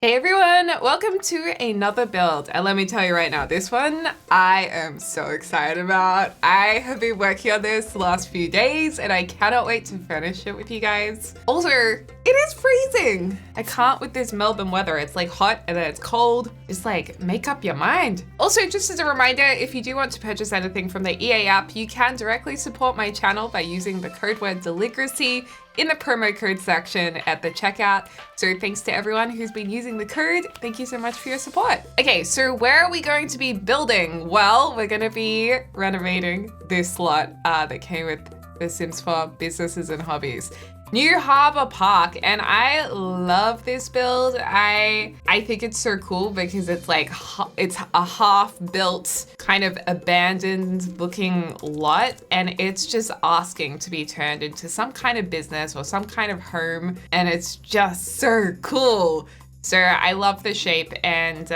Hey everyone, welcome to another build. And let me tell you right now, this one I am so excited about. I have been working on this the last few days and I cannot wait to finish it with you guys. Also, it is freezing. I can't with this Melbourne weather. It's like hot and then it's cold. It's like, make up your mind. Also, just as a reminder, if you do want to purchase anything from the EA app, you can directly support my channel by using the code word Deligracy in the promo code section at the checkout. So thanks to everyone who's been using the code. Thank you so much for your support. Okay, so where are we going to be building? Well, we're gonna be renovating this lot that came with the Sims 4 Businesses and Hobbies. New Harbour Park, and I love this build. I think it's so cool because it's like it's a half-built kind of abandoned looking lot, and it's just asking to be turned into some kind of business or some kind of home, and it's just so cool. So I love the shape, and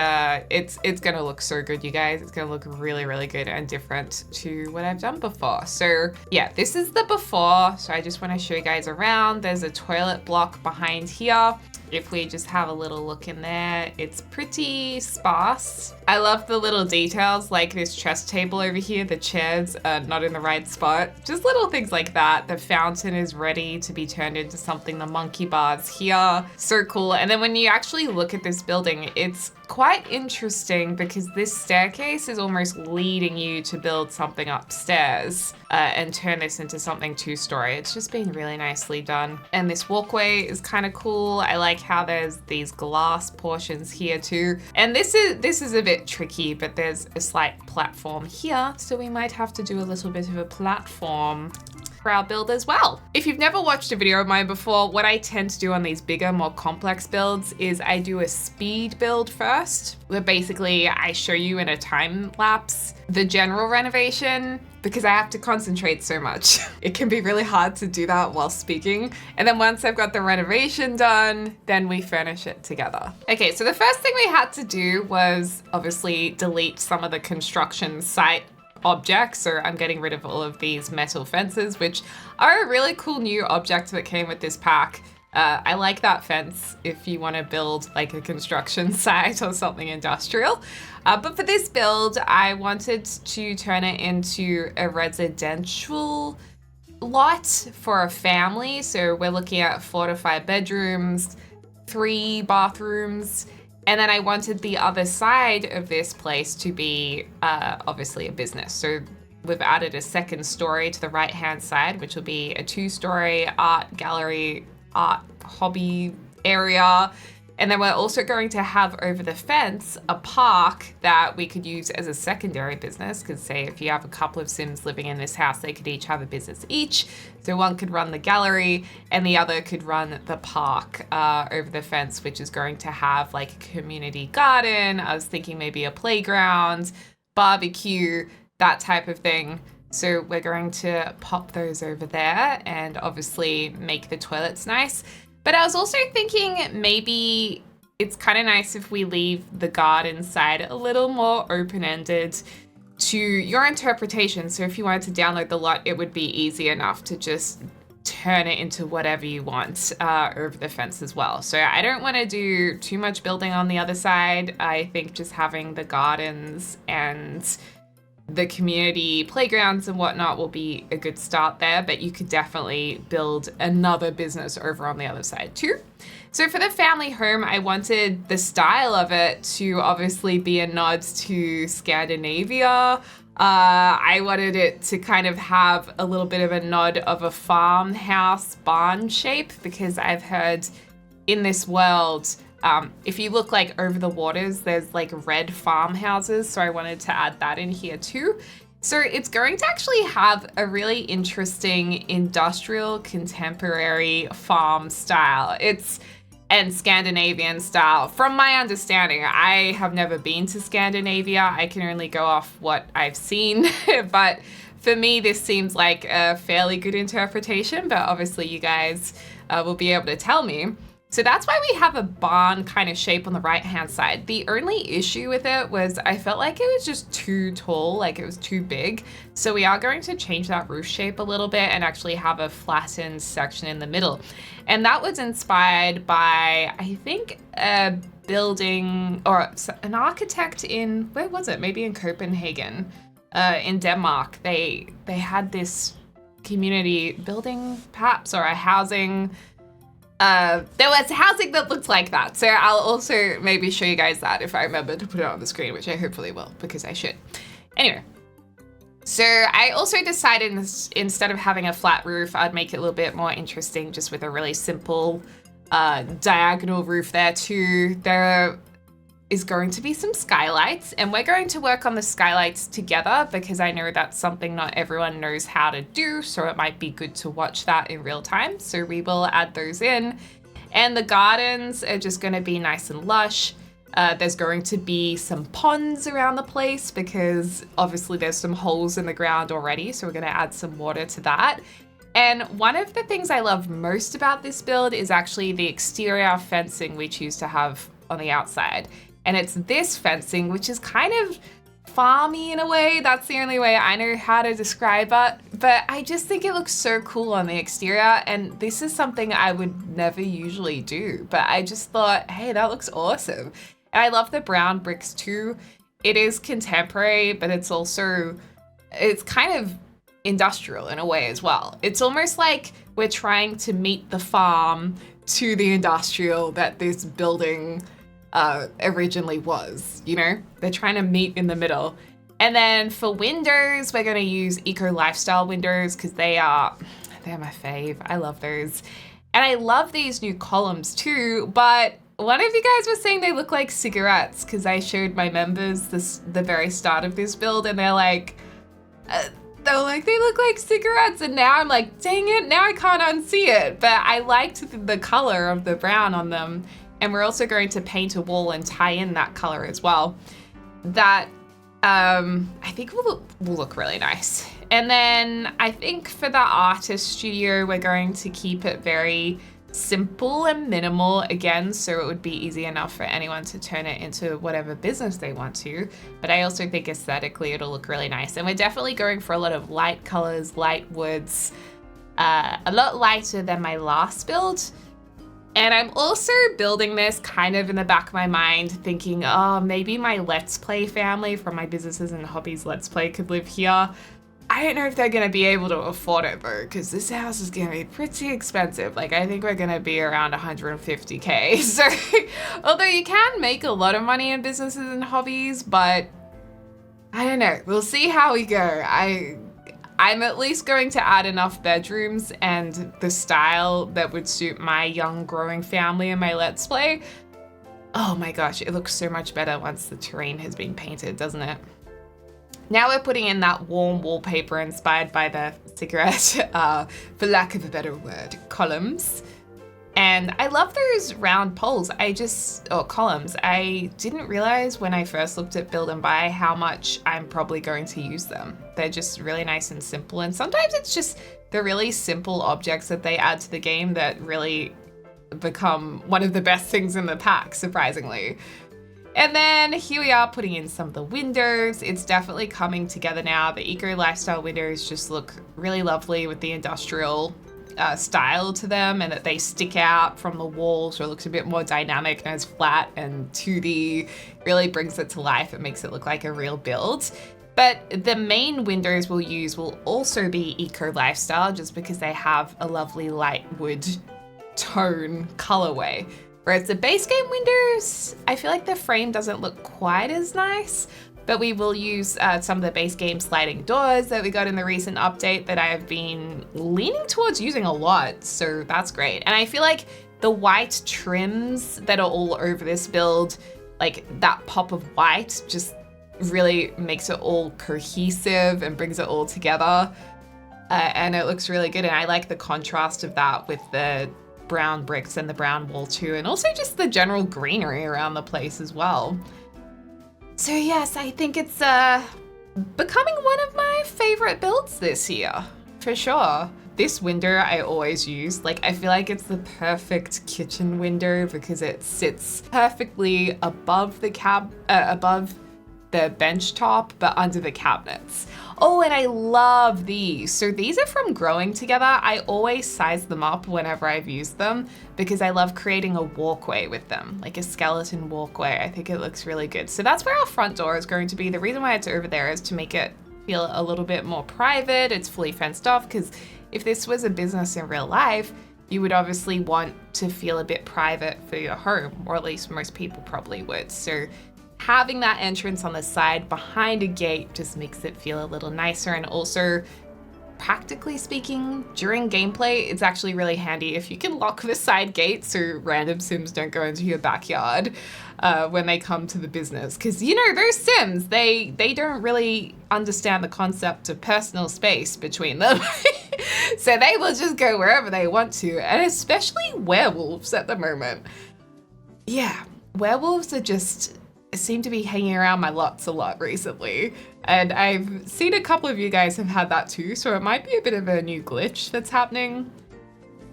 it's gonna look so good, you guys. It's gonna look really, really good and different to what I've done before. So yeah, this is the before. So I just wanna show you guys around. There's a toilet block behind here. If we just have a little look in there, it's pretty sparse. I love the little details, like this chess table over here. The chairs are not in the right spot. Just little things like that. The fountain is ready to be turned into something. The monkey bars here, so cool. And then when you actually look at this building, it's quite interesting because this staircase is almost leading you to build something upstairs and turn this into something two-story. It's just been really nicely done. And this walkway is kind of cool. I like how there's these glass portions here too. And this is a bit tricky, but there's a slight platform here, so we might have to do a little bit of a platform for our build as well. If you've never watched a video of mine before, what I tend to do on these bigger, more complex builds is I do a speed build first, where basically I show you in a time lapse the general renovation, because I have to concentrate so much. It can be really hard to do that while speaking. And then once I've got the renovation done, then we furnish it together. Okay, so the first thing we had to do was obviously delete some of the construction site objects. So I'm getting rid of all of these metal fences, which are a really cool new object that came with this pack. I like that fence if you want to build like a construction site or something industrial. But for this build, I wanted to turn it into a residential lot for a family. So we're looking at 4 to 5 bedrooms, 3 bathrooms. And then I wanted the other side of this place to be obviously a business. So we've added a second story to the right-hand side, which will be a 2-story art gallery, art hobby area. And then we're also going to have over the fence a park that we could use as a secondary business. Because say if you have a couple of Sims living in this house, they could each have a business each. So one could run the gallery and the other could run the park over the fence, which is going to have like a community garden. I was thinking maybe a playground, barbecue, that type of thing. So we're going to pop those over there and obviously make the toilets nice. But I was also thinking maybe it's kind of nice if we leave the garden side a little more open-ended to your interpretation. So if you wanted to download the lot, it would be easy enough to just turn it into whatever you want over the fence as well. So I don't want to do too much building on the other side. I think just having the gardens and the community playgrounds and whatnot will be a good start there, but you could definitely build another business over on the other side too. So for the family home, I wanted the style of it to obviously be a nod to Scandinavia. I wanted it to kind of have a little bit of a nod of a farmhouse barn shape, because I've heard in this world, if you look like over the waters, there's like red farmhouses. So I wanted to add that in here too. So it's going to actually have a really interesting industrial contemporary farm style. And Scandinavian style. From my understanding, I have never been to Scandinavia. I can only go off what I've seen, but for me, this seems like a fairly good interpretation, but obviously you guys will be able to tell me. So that's why we have a barn kind of shape on the right-hand side. The only issue with it was I felt like it was just too tall, like it was too big. So we are going to change that roof shape a little bit and actually have a flattened section in the middle. And that was inspired by, I think, a building or an architect in, where was it? Maybe in Copenhagen, in Denmark. They had this community building perhaps, or a housing. There was housing that looked like that. So I'll also maybe show you guys that if I remember to put it on the screen, which I hopefully will because I should. Anyway, so I also decided instead of having a flat roof, I'd make it a little bit more interesting just with a really simple diagonal roof there too. There is going to be some skylights, and we're going to work on the skylights together because I know that's something not everyone knows how to do, so it might be good to watch that in real time. So we will add those in. And the gardens are just going to be nice and lush. There's going to be some ponds around the place because obviously there's some holes in the ground already, so we're going to add some water to that. And one of the things I love most about this build is actually the exterior fencing we choose to have on the outside. And it's this fencing, which is kind of farmy in a way. That's the only way I know how to describe it. But I just think it looks so cool on the exterior. And this is something I would never usually do. But I just thought, hey, that looks awesome. And I love the brown bricks too. It is contemporary, but it's kind of industrial in a way as well. It's almost like we're trying to meet the farm to the industrial that this building originally was, you know? They're trying to meet in the middle. And then for windows, we're going to use eco lifestyle windows because they're my fave. I love those. And I love these new columns too, but one of you guys was saying they look like cigarettes because I showed my members the very start of this build, and they're like, they look like cigarettes, and now I'm like, dang it, now I can't unsee it. But I liked the color of the brown on them. And we're also going to paint a wall and tie in that color as well. That I think will look really nice. And then I think for the artist studio, we're going to keep it very simple and minimal again, so it would be easy enough for anyone to turn it into whatever business they want to. But I also think aesthetically it'll look really nice. And we're definitely going for a lot of light colors, light woods, a lot lighter than my last build. And I'm also building this kind of in the back of my mind thinking, oh, maybe my Let's Play family from my Businesses and Hobbies Let's Play could live here. I don't know if they're going to be able to afford it though, because this house is going to be pretty expensive. Like, I think we're going to be around 150K. So, although you can make a lot of money in Businesses and Hobbies, but I don't know. We'll see how we go. I'm at least going to add enough bedrooms and the style that would suit my young growing family in my Let's Play. Oh my gosh, it looks so much better once the terrain has been painted, doesn't it? Now we're putting in that warm wallpaper inspired by the cigarette, for lack of a better word, columns. And I love those round poles. Columns. I didn't realize when I first looked at Build and Buy how much I'm probably going to use them. They're just really nice and simple. And sometimes it's just the really simple objects that they add to the game that really become one of the best things in the pack, surprisingly. And then here we are putting in some of the windows. It's definitely coming together now. The eco lifestyle windows just look really lovely with the industrial style to them, and that they stick out from the wall, so it looks a bit more dynamic and it's flat and 2D. Really brings it to life. It makes it look like a real build. But the main windows we'll use will also be eco lifestyle, just because they have a lovely light wood tone colorway. Whereas the base game windows, I feel like the frame doesn't look quite as nice, but we will use some of the base game sliding doors that we got in the recent update that I have been leaning towards using a lot, so that's great. And I feel like the white trims that are all over this build, like that pop of white just really makes it all cohesive and brings it all together. And it looks really good. And I like the contrast of that with the brown bricks and the brown wall too, and also just the general greenery around the place as well. So yes, I think it's becoming one of my favorite builds this year, for sure. This window I always use. Like, I feel like it's the perfect kitchen window because it sits perfectly above the above the bench top, but under the cabinets. Oh, and I love these. So these are from Growing Together. I always size them up whenever I've used them because I love creating a walkway with them, like a skeleton walkway. I think it looks really good. So that's where our front door is going to be. The reason why it's over there is to make it feel a little bit more private. It's fully fenced off because if this was a business in real life, you would obviously want to feel a bit private for your home, or at least most people probably would. So having that entrance on the side behind a gate just makes it feel a little nicer. And also, practically speaking, during gameplay, it's actually really handy if you can lock the side gate so random Sims don't go into your backyard when they come to the business. Because, you know, those Sims, they don't really understand the concept of personal space between them. So they will just go wherever they want to, and especially werewolves at the moment. Yeah, werewolves are just seem to be hanging around my lots a lot recently, and I've seen a couple of you guys have had that too, so it might be a bit of a new glitch that's happening.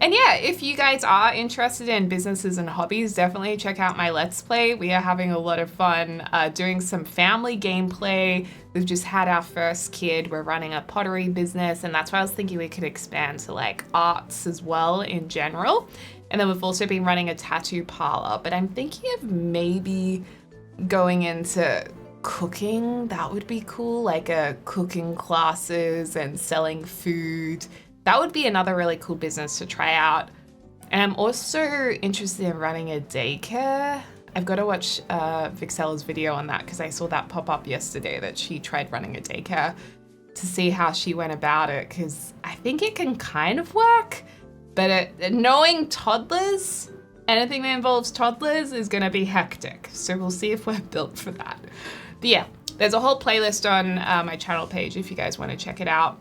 And yeah, if you guys are interested in businesses and hobbies, definitely check out my Let's Play. We are having a lot of fun doing some family gameplay. We've just had our first kid. We're running a pottery business, and that's why I was thinking we could expand to like arts as well in general. And then we've also been running a tattoo parlor, but I'm thinking of maybe going into cooking. That would be cool, like cooking classes and selling food. That would be another really cool business to try out. And I'm also interested in running a daycare. I've got to watch Vixella's video on that because I saw that pop up yesterday that she tried running a daycare to see how she went about it, because I think it can kind of work, but knowing toddlers, anything that involves toddlers is going to be hectic. So we'll see if we're built for that. But yeah, there's a whole playlist on my channel page if you guys want to check it out.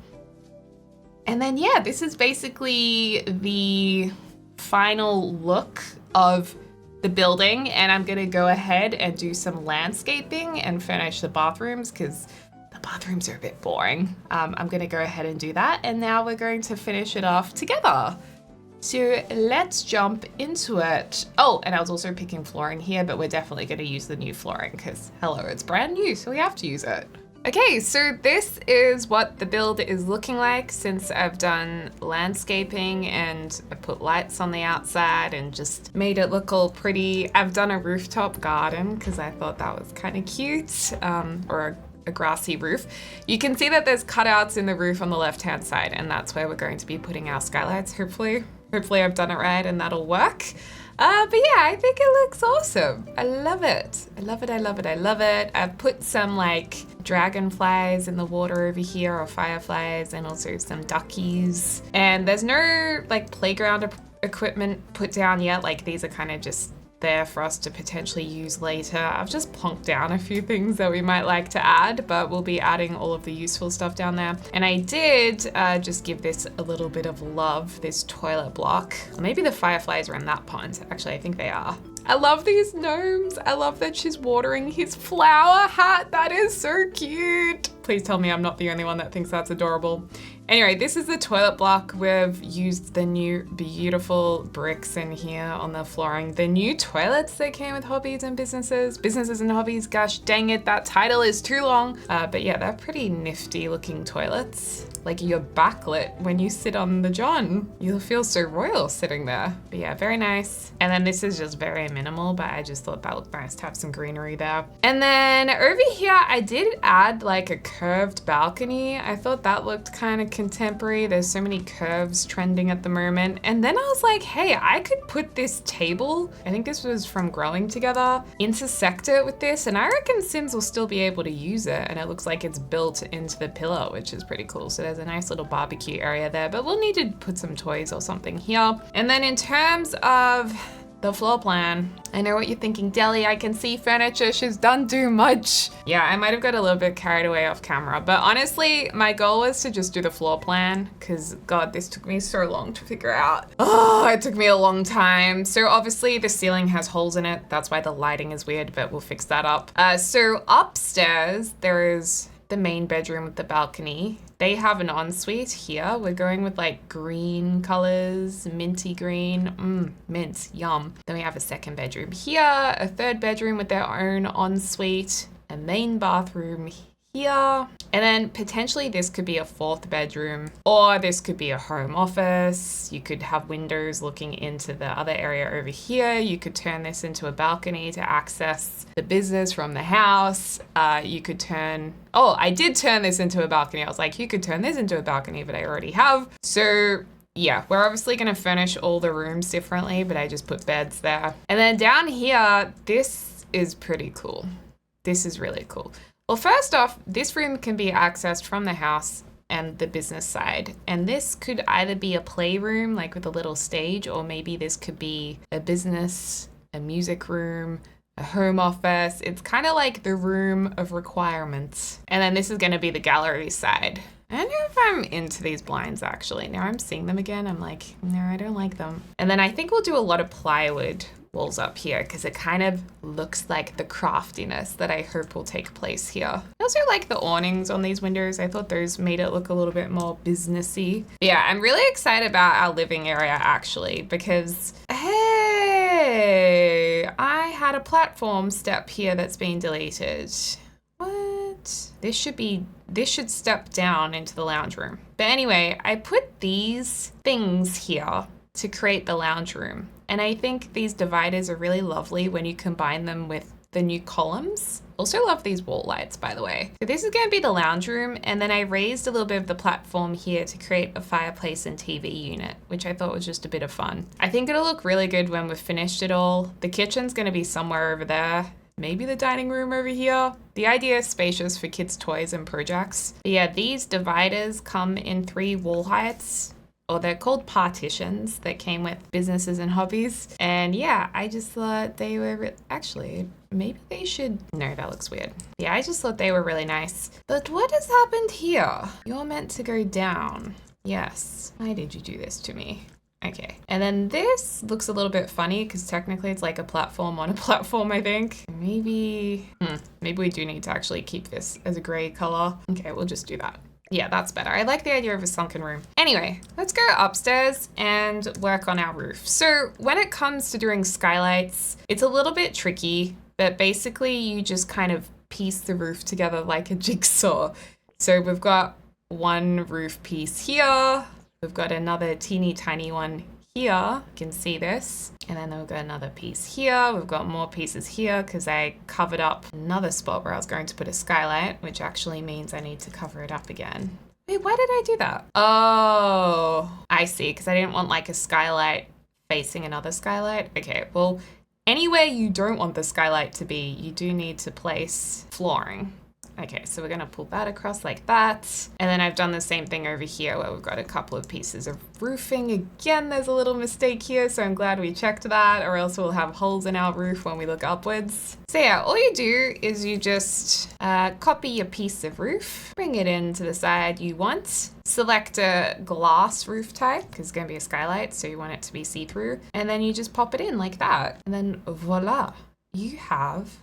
And then yeah, this is basically the final look of the building, and I'm going to go ahead and do some landscaping and furnish the bathrooms because the bathrooms are a bit boring. I'm going to go ahead and do that, and now we're going to finish it off together. So let's jump into it. Oh, and I was also picking flooring here, but we're definitely going to use the new flooring because, hello, it's brand new, so we have to use it. Okay, so this is what the build is looking like since I've done landscaping and I put lights on the outside and just made it look all pretty. I've done a rooftop garden because I thought that was kind of cute, or a grassy roof. You can see that there's cutouts in the roof on the left-hand side, and that's where we're going to be putting our skylights, hopefully. Hopefully I've done it right and that'll work. But yeah, I think it looks awesome. I love it. I love it, I love it, I love it. I've put some like dragonflies in the water over here, or fireflies, and also some duckies. And there's no like playground equipment put down yet. Like these are kind of just there for us to potentially use later. I've just plonked down a few things that we might like to add, but we'll be adding all of the useful stuff down there. And I did just give this a little bit of love, this toilet block. Maybe the fireflies are in that pond. Actually, I think they are. I love these gnomes. I love that she's watering his flower hat. That is so cute. Please tell me I'm not the only one that thinks that's adorable. Anyway, this is the toilet block. We've used the new beautiful bricks in here on the flooring. The new toilets that came with Hobbies and Businesses. Businesses and Hobbies, gosh dang it, that title is too long. But yeah, they're pretty nifty looking toilets. Like you're backlit when you sit on the john. You'll feel so royal sitting there. But yeah, very nice. And then this is just very minimal, but I just thought that looked nice to have some greenery there. And then over here, I did add like a curved balcony. I thought that looked kind of contemporary. There's so many curves trending at the moment. And then I was like, hey, I could put this table, I think this was from Growing Together, intersect it with this, and I reckon Sims will still be able to use it. And it looks like it's built into the pillar, which is pretty cool. So there's a nice little barbecue area there, but we'll need to put some toys or something here. And then in terms of the floor plan, I know what you're thinking, Deli, I can see furniture, she's done too much. Yeah, I might have got a little bit carried away off camera, but honestly, my goal was to just do the floor plan because God, this took me so long to figure out. Oh, it took me a long time. So obviously the ceiling has holes in it. That's why the lighting is weird, but we'll fix that up. So upstairs, there is the main bedroom with the balcony. they have an ensuite here. We're going with like green colors, minty green, mint, yum. Then we have a second bedroom here, a third bedroom with their own ensuite, a main bathroom here, and then potentially this could be a fourth bedroom, or this could be a home office. You could have windows looking into the other area over here. You could turn this into a balcony to access the business from the house. You could I did turn this into a balcony. I was like, you could turn this into a balcony, but I already have. So yeah, we're obviously going to furnish all the rooms differently, but I just put beds there. And then down here, this is pretty cool. This is really cool. Well, first off, this room can be accessed from the house and the business side. And this could either be a playroom, like with a little stage, or maybe this could be a business, a music room, a home office. It's kind of like the room of requirements. And then this is going to be the gallery side. I don't know if I'm into these blinds, actually. Now I'm seeing them again. I'm like, no, I don't like them. And then I think we'll do a lot of plywood walls up here because it kind of looks like the craftiness that I hope will take place here. I also like the awnings on these windows. I thought those made it look a little bit more businessy. Yeah, I'm really excited about our living area actually because, hey, I had a platform step here that's been deleted. What? This should step down into the lounge room. But anyway, I put these things here to create the lounge room. And I think these dividers are really lovely when you combine them with the new columns. Also love these wall lights, by the way. So this is going to be the lounge room. And then I raised a little bit of the platform here to create a fireplace and TV unit, which I thought was just a bit of fun. I think it'll look really good when we've finished it all. The kitchen's going to be somewhere over there. Maybe the dining room over here. The idea is spacious for kids' toys and projects. But yeah, these dividers come in 3 wall heights. Or they're called partitions that came with businesses and hobbies. And yeah, I just thought they were actually, maybe they should, no, that looks weird. Yeah, I just thought they were really nice. But what has happened here? You're meant to go down. Yes. Why did you do this to me? Okay. And then this looks a little bit funny because technically it's like a platform on a platform, I think. Maybe we do need to actually keep this as a gray color. Okay, we'll just do that. Yeah, that's better. I like the idea of a sunken room. Anyway, let's go upstairs and work on our roof. So when it comes to doing skylights, it's a little bit tricky, but basically you just kind of piece the roof together like a jigsaw. So we've got one roof piece here. We've got another teeny tiny one here. You can see this. And then we've got another piece here. We've got more pieces here because I covered up another spot where I was going to put a skylight, which actually means I need to cover it up again. Wait, why did I do that? Oh, I see, because I didn't want like a skylight facing another skylight. Okay, well, anywhere you don't want the skylight to be, you do need to place flooring. Okay, so we're gonna pull that across like that. And then I've done the same thing over here where we've got a couple of pieces of roofing. Again, there's a little mistake here, so I'm glad we checked that, or else we'll have holes in our roof when we look upwards. So yeah, all you do is you just copy your piece of roof, bring it in to the side you want, select a glass roof type, because it's gonna be a skylight, so you want it to be see-through, and then you just pop it in like that. And then voila, you have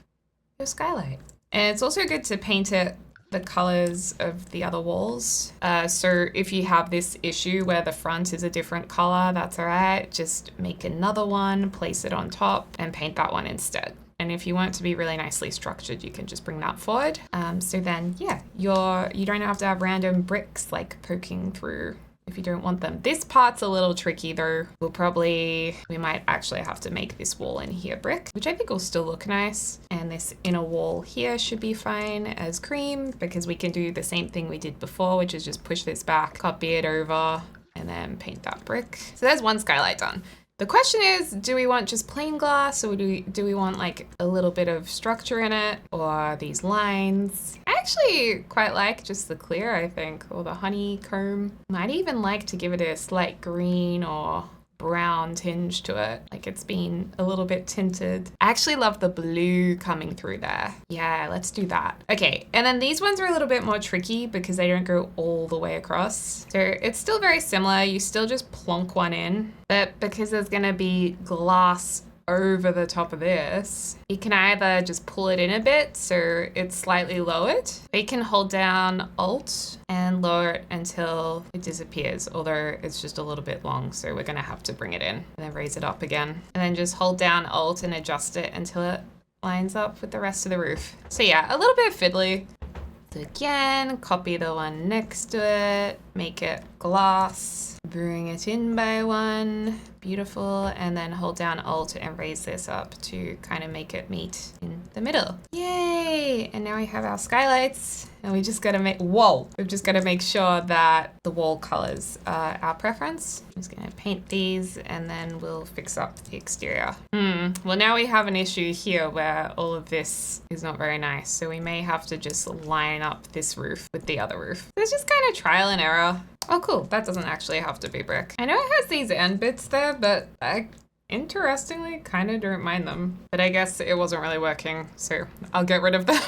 your skylight. And it's also good to paint it the colors of the other walls. So if you have this issue where the front is a different color, that's all right. Just make another one, place it on top, and paint that one instead. And if you want it to be really nicely structured, you can just bring that forward. So then, yeah, you don't have to have random bricks like poking through if you don't want them. This part's a little tricky though. We might actually have to make this wall in here brick, which I think will still look nice. And this inner wall here should be fine as cream because we can do the same thing we did before, which is just push this back, copy it over, and then paint that brick. So there's one skylight done. The question is, do we want just plain glass or do we want like a little bit of structure in it or these lines? I actually quite like just the clear, I think, or the honeycomb. Might even like to give it a slight green or brown tinge to it, like it's been a little bit tinted. I actually love the blue coming through there. Yeah, let's do that. Okay, and then these ones are a little bit more tricky because they don't go all the way across. So it's still very similar. You still just plonk one in, but because there's gonna be glass over the top of this, you can either just pull it in a bit so it's slightly lowered, or you can hold down Alt and lower it until it disappears, although it's just a little bit long, so we're gonna have to bring it in and then raise it up again. And then just hold down Alt and adjust it until it lines up with the rest of the roof. So yeah, a little bit fiddly. So again, copy the one next to it, make it glass, bring it in by one, beautiful, and then hold down Alt and raise this up to kind of make it meet in the middle. Yay! And now we have our skylights, and we just gotta we've just gotta make sure that the wall colors are our preference. I'm just gonna paint these and then we'll fix up the exterior. Well, now we have an issue here where all of this is not very nice, so we may have to just line up this roof with the other roof. It's just kind of trial and error. Oh cool, that doesn't actually have to be brick. I know it has these end bits there, but I interestingly kind of don't mind them. But I guess it wasn't really working, so I'll get rid of them.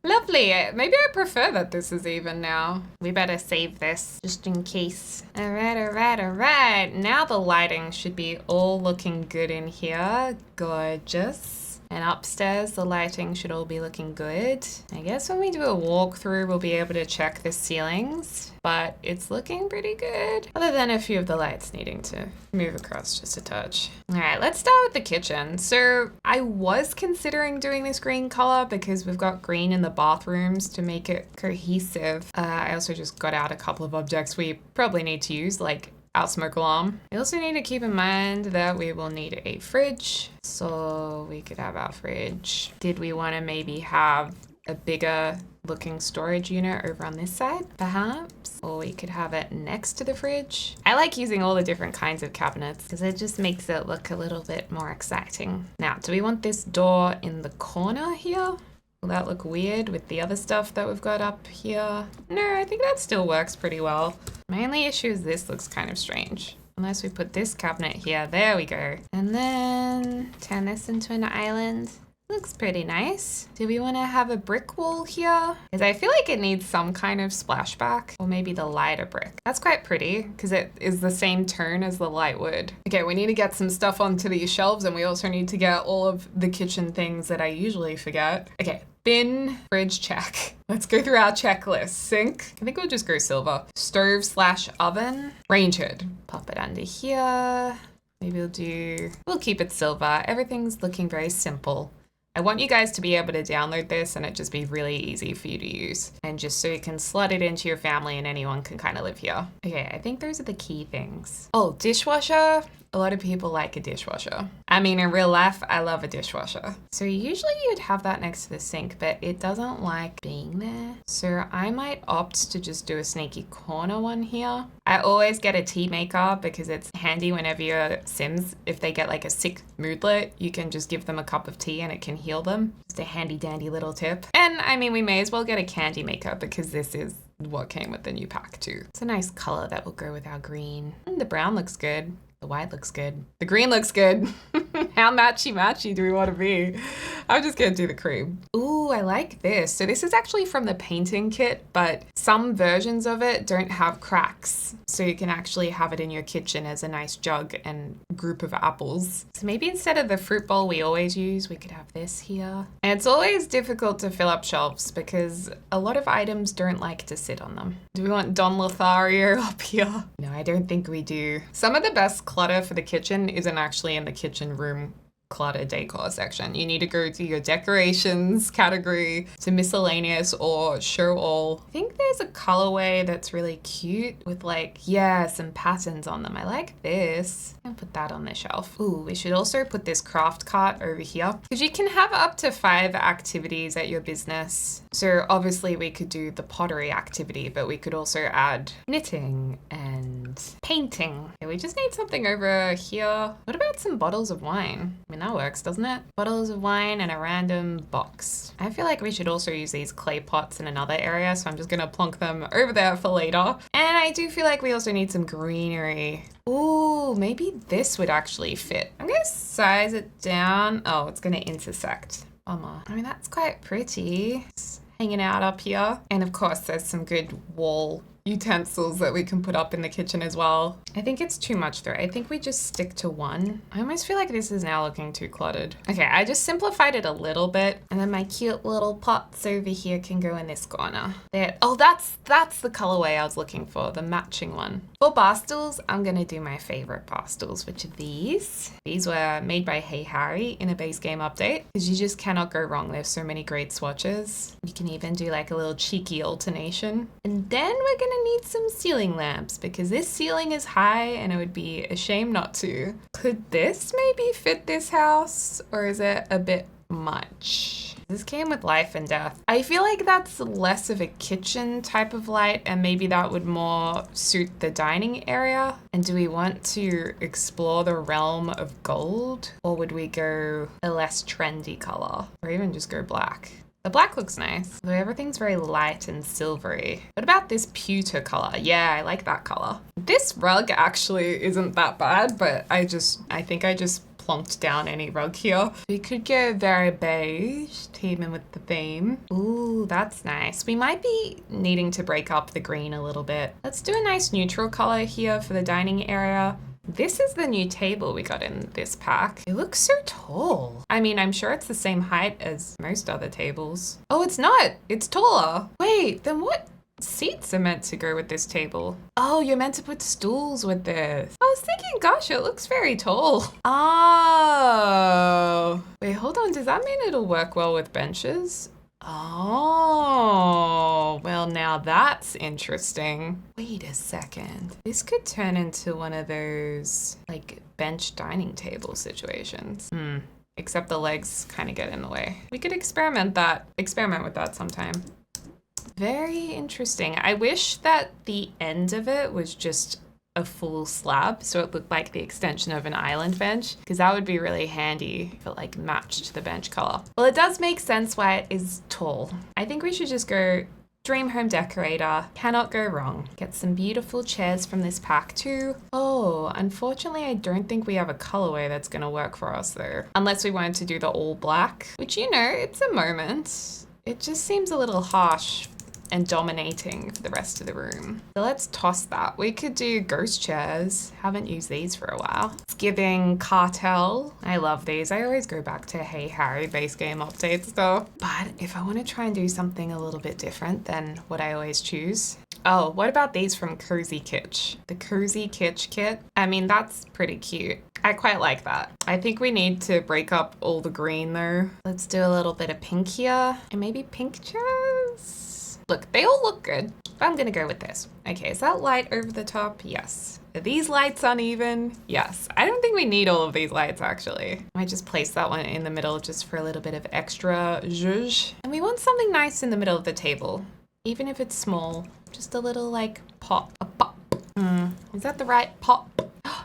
Lovely. Maybe I prefer that this is even now. We better save this just in case. All right. Now the lighting should be all looking good in here. Gorgeous. And upstairs, the lighting should all be looking good. I guess when we do a walkthrough, we'll be able to check the ceilings, but it's looking pretty good. Other than a few of the lights needing to move across just a touch. All right, let's start with the kitchen. So I was considering doing this green color because we've got green in the bathrooms to make it cohesive. I also just got out a couple of objects we probably need to use, like our smoke alarm. We also need to keep in mind that we will need a fridge. So we could have our fridge. Did we want to maybe have a bigger looking storage unit over on this side, perhaps? Or we could have it next to the fridge. I like using all the different kinds of cabinets because it just makes it look a little bit more exciting. Now, do we want this door in the corner here? Will that look weird with the other stuff that we've got up here? No, I think that still works pretty well. My only issue is this looks kind of strange. Unless we put this cabinet here. There we go. And then turn this into an island. Looks pretty nice. Do we want to have a brick wall here? Because I feel like it needs some kind of splashback, or maybe the lighter brick. That's quite pretty because it is the same tone as the light wood. Okay, we need to get some stuff onto these shelves, and we also need to get all of the kitchen things that I usually forget. Okay, bin, fridge, check. Let's go through our checklist. Sink, I think we'll just go silver. Stove/oven, range hood. Pop it under here. Maybe we'll keep it silver. Everything's looking very simple. I want you guys to be able to download this and it just be really easy for you to use. And just so you can slot it into your family and anyone can kind of live here. Okay, I think those are the key things. Oh, dishwasher. A lot of people like a dishwasher. I mean, in real life, I love a dishwasher. So usually you'd have that next to the sink, but it doesn't like being there. So I might opt to just do a sneaky corner one here. I always get a tea maker because it's handy whenever your Sims, if they get like a sick moodlet, you can just give them a cup of tea and it can heal them. Just a handy dandy little tip. And I mean, we may as well get a candy maker because this is what came with the new pack too. It's a nice color that will go with our green. And the brown looks good. The white looks good. The green looks good. How matchy-matchy do we want to be? I'm just gonna do the cream. Ooh, I like this. So this is actually from the painting kit, but some versions of it don't have cracks. So you can actually have it in your kitchen as a nice jug and group of apples. So maybe instead of the fruit bowl we always use, we could have this here. And it's always difficult to fill up shelves because a lot of items don't like to sit on them. Do we want Don Lothario up here? No, I don't think we do. Some of the best clutter for the kitchen isn't actually in the kitchen room clutter decor section. You need to go to your decorations category, to miscellaneous or show all. I think there's a colorway that's really cute with like, yeah, some patterns on them. I like this. And put that on the shelf. Ooh, we should also put this craft cart over here because you can have up to 5 activities at your business. So obviously we could do the pottery activity, but we could also add knitting and painting. Okay, we just need something over here. What about some bottles of wine? I mean, that works, doesn't it? Bottles of wine and a random box. I feel like we should also use these clay pots in another area, so I'm just gonna plonk them over there for later. And I do feel like we also need some greenery. Ooh, maybe this would actually fit. I'm gonna size it down. Oh, it's gonna intersect. Bummer. I mean, that's quite pretty. It's hanging out up here. And of course, there's some good wall utensils that we can put up in the kitchen as well. I think it's too much though. I think we just stick to one. I almost feel like this is now looking too cluttered. Okay, I just simplified it a little bit, and then my cute little pots over here can go in this corner. There. Oh, that's the colorway I was looking for, the matching one. For bar stools, I'm gonna do my favorite bar stools, which are these. These were made by Hey Harry in a base game update, because you just cannot go wrong. There's so many great swatches. You can even do like a little cheeky alternation. And then we're gonna need some ceiling lamps, because this ceiling is high and it would be a shame not to. Could this maybe fit this house, or is it a bit much? This came with life and death. I feel like that's less of a kitchen type of light, and maybe that would more suit the dining area. And do we want to explore the realm of gold, or would we go a less trendy color, or even just go black? The black looks nice, though everything's very light and silvery. What about this pewter color? Yeah, I like that color. This rug actually isn't that bad, but I think I just plonked down any rug here. We could go very beige, teaming with the theme. Ooh, that's nice. We might be needing to break up the green a little bit. Let's do a nice neutral color here for the dining area. This is the new table we got in this pack. It looks so tall. I mean, I'm sure it's the same height as most other tables. Oh, it's not. It's taller. Wait, then what seats are meant to go with this table? Oh, you're meant to put stools with this. I was thinking, gosh, it looks very tall. Oh. Wait, hold on. Does that mean it'll work well with benches? Oh, well, now that's interesting. Wait a second. This could turn into one of those like bench dining table situations. Except the legs kind of get in the way. We could experiment with that sometime. Very interesting. I wish that the end of it was just a full slab, so it looked like the extension of an island bench, because that would be really handy if it like matched the bench color. Well, it does make sense why it is tall. I think we should just go dream home decorator. Cannot go wrong. Get some beautiful chairs from this pack too. Oh, unfortunately, I don't think we have a colorway that's gonna work for us though, unless we wanted to do the all black, which, you know, it's a moment. It just seems a little harsh and dominating for the rest of the room. So let's toss that. We could do ghost chairs. Haven't used these for a while. It's giving cartel. I love these. I always go back to Hey Harry base game updates though. But if I want to try and do something a little bit different than what I always choose. Oh, what about these from Cozy Kitsch? The Cozy Kitsch kit. I mean, that's pretty cute. I quite like that. I think we need to break up all the green though. Let's do a little bit of pink here, and maybe pink chairs. Look, they all look good. I'm gonna go with this. Okay, is that light over the top? Yes. Are these lights uneven? Yes. I don't think we need all of these lights actually. I might just place that one in the middle just for a little bit of extra zhuzh. And we want something nice in the middle of the table. Even if it's small, just a little like pop, a pop. Is that the right pop?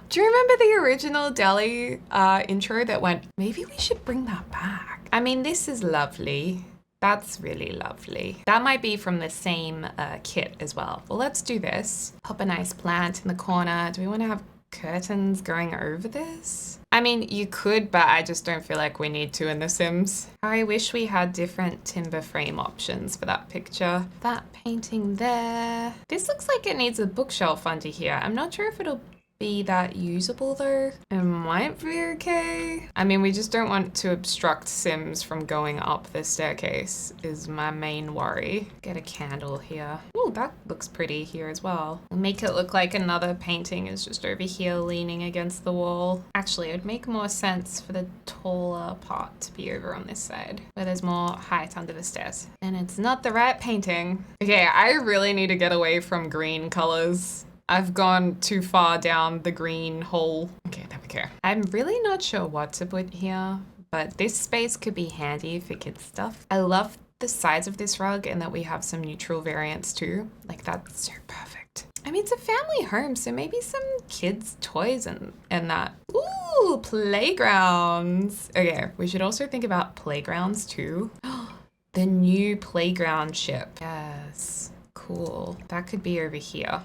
Do you remember the original deli intro that went, maybe we should bring that back? I mean, this is lovely. That's really lovely. That might be from the same kit as well. Well, let's do this. Pop a nice plant in the corner. Do we want to have curtains going over this? I mean, you could, but I just don't feel like we need to in The Sims. I wish we had different timber frame options for that picture. That painting there. This looks like it needs a bookshelf under here. I'm not sure if it'll be that usable though. It might be okay. I mean, we just don't want to obstruct Sims from going up the staircase is my main worry. Get a candle here. Oh, that looks pretty here as well. We'll make it look like another painting is just over here leaning against the wall. Actually, it would make more sense for the taller part to be over on this side where there's more height under the stairs. And it's not the right painting. Okay, I really need to get away from green colors. I've gone too far down the green hole. Okay, there we go. I'm really not sure what to put here, but this space could be handy for kids stuff. I love the size of this rug and that we have some neutral variants too. Like, that's so perfect. I mean, it's a family home, so maybe some kids' toys and that. Ooh, playgrounds. Okay, we should also think about playgrounds too. The new playground ship. Yes, cool. That could be over here.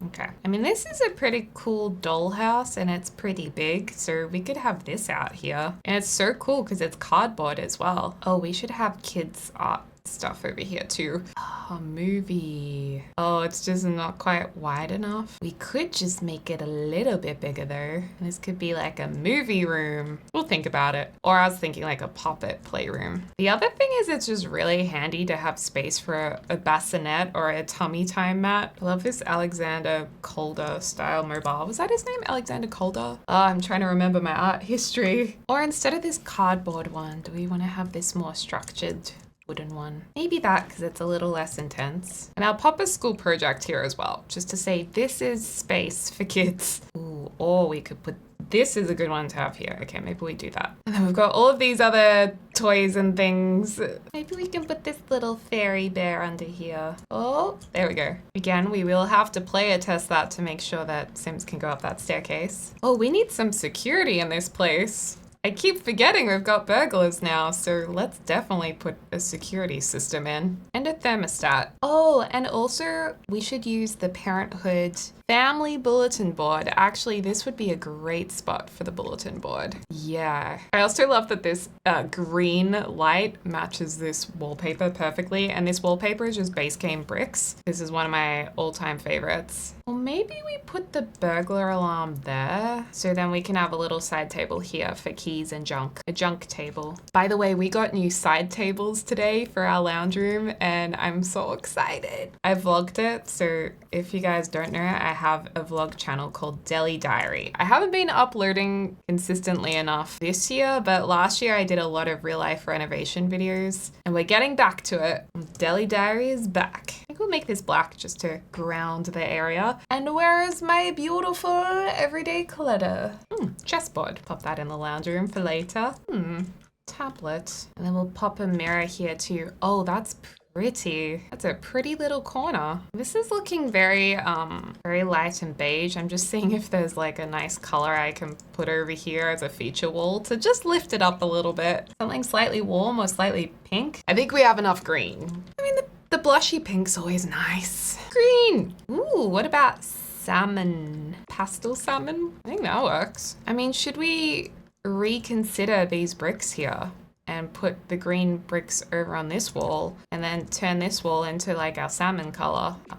Okay. I mean, this is a pretty cool dollhouse and it's pretty big, so we could have this out here. And it's so cool because it's cardboard as well. Oh, we should have kids' art stuff over here too. Oh, movie. Oh, it's just not quite wide enough. We could just make it a little bit bigger though. This could be like a movie room. We'll think about it. Or I was thinking like a puppet playroom. The other thing is it's just really handy to have space for a bassinet or a tummy time mat. I love this Alexander Calder style mobile. Was that his name? Alexander Calder? Oh, I'm trying to remember my art history. Or instead of this cardboard one, do we want to have this more structured wooden one? Maybe that, because it's a little less intense. And I'll pop a school project here as well, just to say this is space for kids. Ooh, or we could put, this is a good one to have here. Okay, maybe we do that. And then we've got all of these other toys and things. Maybe we can put this little fairy bear under here. Oh, there we go. Again, we will have to player test that to make sure that Sims can go up that staircase. Oh, we need some security in this place. I keep forgetting we've got burglars now, so let's definitely put a security system in. And a thermostat. Oh, and also we should use the Parenthood family bulletin board. Actually, this would be a great spot for the bulletin board. Yeah. I also love that this green light matches this wallpaper perfectly, and this wallpaper is just base game bricks. This is one of my all-time favorites. Well, maybe we put the burglar alarm there, so then we can have a little side table here for keys and junk. A junk table. By the way, we got new side tables today for our lounge room, and I'm so excited. I vlogged it, so if you guys don't know, I have a vlog channel called Deli Diary. I haven't been uploading consistently enough this year, but last year I did a lot of real life renovation videos, and we're getting back to it. Deli Diary is back. I think we'll make this black just to ground the area. And where is my beautiful everyday clutter? Chessboard. Pop that in the lounge room for later. Tablet. And then we'll pop a mirror here too. Oh, that's pretty. That's a pretty little corner. This is looking very very light and beige. I'm just seeing if there's like a nice color I can put over here as a feature wall to just lift it up a little bit. Something slightly warm or slightly pink. I think we have enough green. I mean, the blushy pink's always nice. Green. Ooh, what about salmon? Pastel salmon? I think that works. I mean, should we reconsider these bricks here and put the green bricks over on this wall and then turn this wall into like our salmon color, a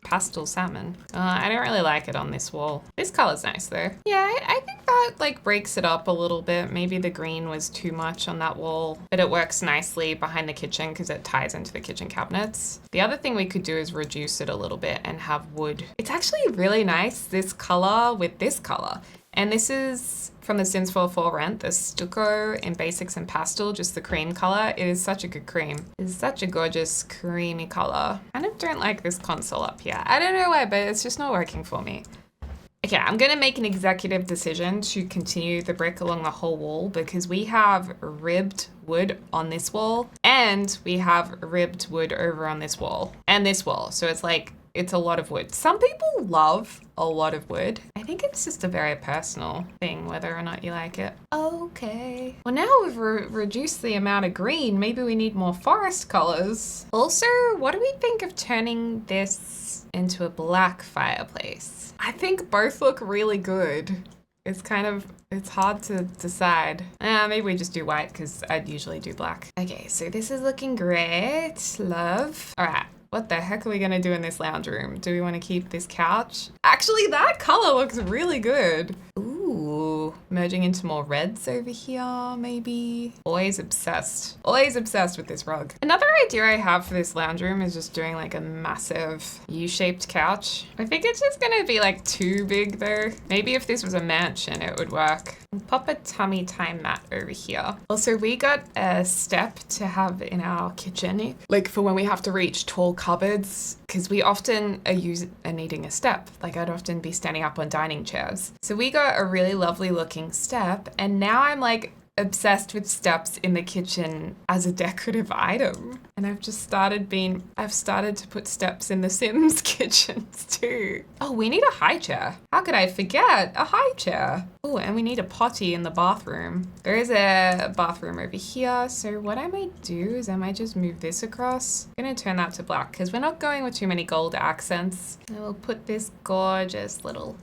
pastel salmon? I don't really like it on this wall. This color's nice though. Yeah, I think that like breaks it up a little bit. Maybe the green was too much on that wall, but it works nicely behind the kitchen because it ties into the kitchen cabinets. The other thing we could do is reduce it a little bit and have wood. It's actually really nice, this color with this color. And this is from the Sims 4 for Rent, the stucco in basics and pastel, just the cream color. It is such a good cream. It's such a gorgeous creamy color. I kind of don't like this console up here. I don't know why, but it's just not working for me. Okay, I'm gonna make an executive decision to continue the brick along the whole wall because we have ribbed wood on this wall and we have ribbed wood over on this wall and this wall. So it's like, it's a lot of wood. Some people love a lot of wood. I think it's just a very personal thing, whether or not you like it. Okay. Well, now we've reduced the amount of green. Maybe we need more forest colors. Also, what do we think of turning this into a black fireplace? I think both look really good. It's hard to decide. Maybe we just do white because I'd usually do black. Okay, so this is looking great. Love. All right. What the heck are we gonna do in this lounge room? Do we want to keep this couch? Actually, that color looks really good. Ooh, merging into more reds over here, maybe. Always obsessed with this rug. Another idea I have for this lounge room is just doing like a massive U-shaped couch. I think it's just gonna be like too big though. Maybe if this was a mansion, it would work. Pop a tummy time mat over here. Also, we got a step to have in our kitchen, like for when we have to reach tall cupboards, because we often are needing a step. Like I'd often be standing up on dining chairs. So we got a really lovely looking step, and now I'm like obsessed with steps in the kitchen as a decorative item. And I've started to put steps in the Sims kitchens too. Oh, we need a high chair. How could I forget a high chair? Oh, and we need a potty in the bathroom. There is a bathroom over here. So what I might do is I might just move this across. I'm gonna turn that to black because we're not going with too many gold accents. And we'll put this gorgeous little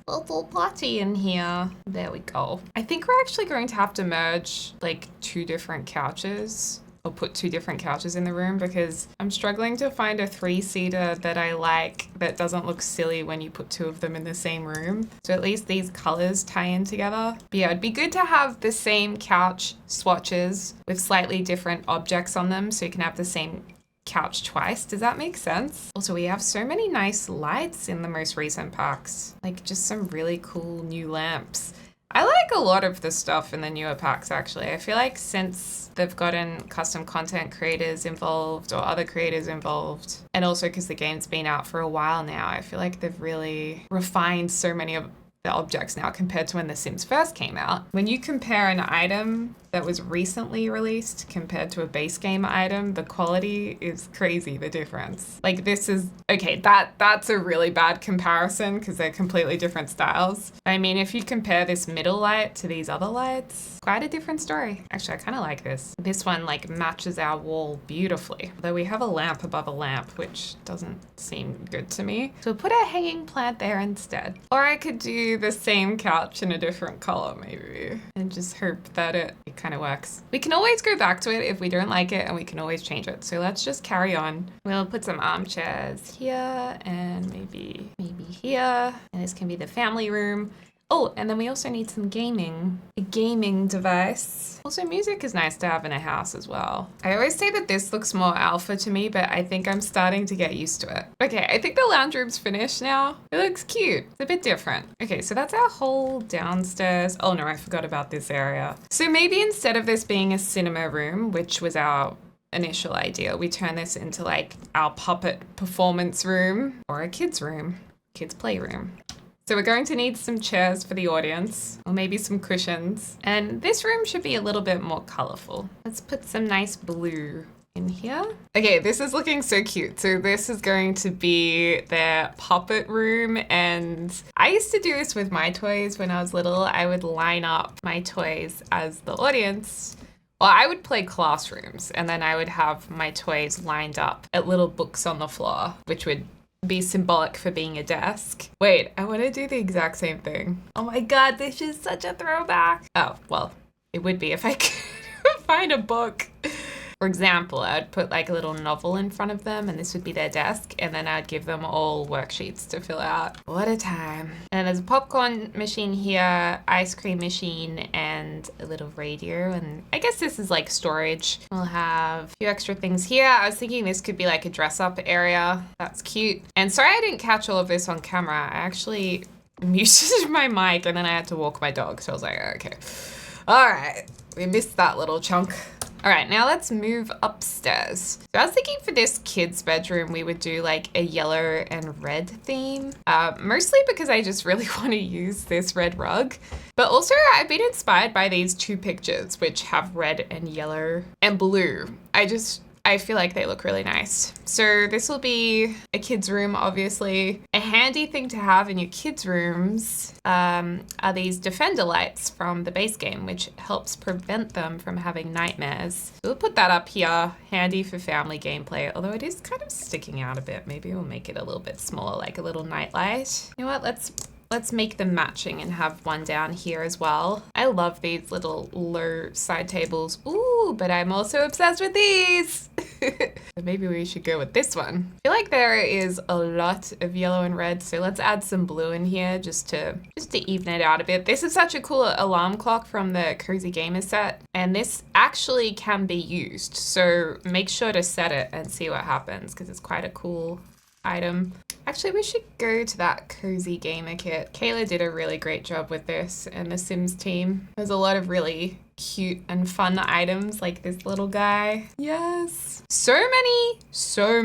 potty in here. There we go. I think we're actually going to have to merge like two different couches or put 2 different couches in the room because I'm struggling to find a 3-seater that I like that doesn't look silly when you put 2 of them in the same room. So at least these colors tie in together. But yeah, it'd be good to have the same couch swatches with slightly different objects on them so you can have the same couch twice. Does that make sense? Also, we have so many nice lights in the most recent packs, like just some really cool new lamps. I like a lot of the stuff in the newer packs, actually. I feel like since they've gotten custom content creators involved or other creators involved, and also because the game's been out for a while now, I feel like they've really refined so many of the objects now compared to when The Sims first came out. When you compare an item that was recently released compared to a base game item, the quality is crazy, the difference. Like this is, okay, that's a really bad comparison because they're completely different styles. I mean, if you compare this middle light to these other lights, quite a different story. Actually, I kind of like this. This one like matches our wall beautifully. Although we have a lamp above a lamp, which doesn't seem good to me. So we'll put a hanging plant there instead. Or I could do the same couch in a different color maybe and just hope that it kind of works. We can always go back to it if we don't like it and we can always change it. So let's just carry on. We'll put some armchairs here and maybe here. And this can be the family room. Oh, and then we also need some a gaming device. Also, music is nice to have in a house as well. I always say that this looks more alpha to me, but I think I'm starting to get used to it. Okay, I think the lounge room's finished now. It looks cute. It's a bit different. Okay, so that's our whole downstairs. Oh no, I forgot about this area. So maybe instead of this being a cinema room, which was our initial idea, we turn this into like our puppet performance room or a kids room, kids playroom. So we're going to need some chairs for the audience, or maybe some cushions. And this room should be a little bit more colorful. Let's put some nice blue in here. Okay, this is looking so cute. So this is going to be their puppet room. And I used to do this with my toys when I was little. I would line up my toys as the audience. Well, I would play classrooms and then I would have my toys lined up at little books on the floor, which would be symbolic for being a desk. Wait, I want to do the exact same thing. Oh my god, this is such a throwback. Oh, well, it would be if I could find a book. For example, I'd put like a little novel in front of them and this would be their desk and then I'd give them all worksheets to fill out. What a time. And there's a popcorn machine here, ice cream machine, and a little radio. And I guess this is like storage. We'll have a few extra things here. I was thinking this could be like a dress up area. That's cute. And sorry I didn't catch all of this on camera. I actually muted my mic and then I had to walk my dog. So I was like, okay. All right, we missed that little chunk. All right, now let's move upstairs. So I was thinking for this kid's bedroom, we would do like a yellow and red theme, mostly because I just really want to use this red rug. But also I've been inspired by these 2 pictures, which have red and yellow and blue. I feel like they look really nice. So this will be a kid's room, obviously. A handy thing to have in your kids' rooms are these defender lights from the base game, which helps prevent them from having nightmares. We'll put that up here, handy for family gameplay, although it is kind of sticking out a bit. Maybe we'll make it a little bit smaller, like a little night light. You know what, let's make them matching and have one down here as well. I love these little low side tables. Ooh, but I'm also obsessed with these. So maybe we should go with this one. I feel like there is a lot of yellow and red, so let's add some blue in here just to even it out a bit. This is such a cool alarm clock from the Cozy Gamer set, and this actually can be used. So make sure to set it and see what happens because it's quite a cool item. Actually, we should go to that Cozy Gamer kit. Kayla did a really great job with this and the Sims team. There's a lot of really cute and fun items like this little guy. Yes. So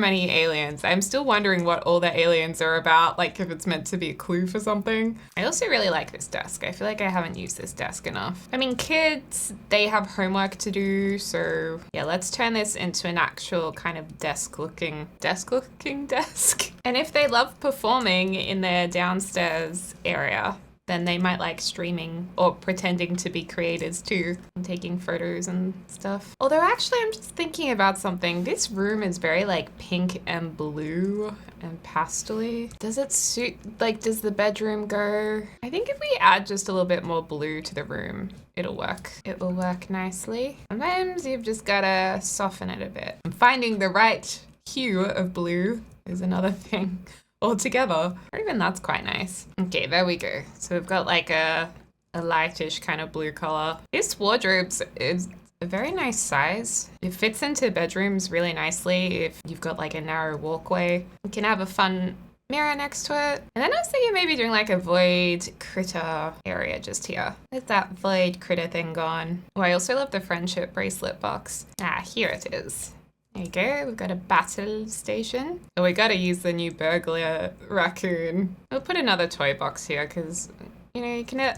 many aliens. I'm still wondering what all the aliens are about, like if it's meant to be a clue for something. I also really like this desk. I feel like I haven't used this desk enough. I mean, kids, they have homework to do, so yeah, let's turn this into an actual kind of desk-looking desk. And if they love performing in their downstairs area, then they might like streaming or pretending to be creators too and taking photos and stuff. Although actually I'm just thinking about something. This room is very like pink and blue and pastel-y. Does it suit, like does the bedroom go? I think if we add just a little bit more blue to the room, it'll work. It will work nicely. Sometimes you've just gotta soften it a bit. And finding the right hue of blue is another thing altogether. Or even that's quite nice. Okay, there we go. So we've got like a lightish kind of blue color. This wardrobe is a very nice size. It fits into bedrooms really nicely if you've got like a narrow walkway. You can have a fun mirror next to it. And then I was thinking maybe doing like a void critter area just here. There's that void critter thing gone. Oh, I also love the friendship bracelet box. Ah, here it is. There you go, we've got a battle station. Oh, we gotta use the new burglar raccoon. We'll put another toy box here because, you know,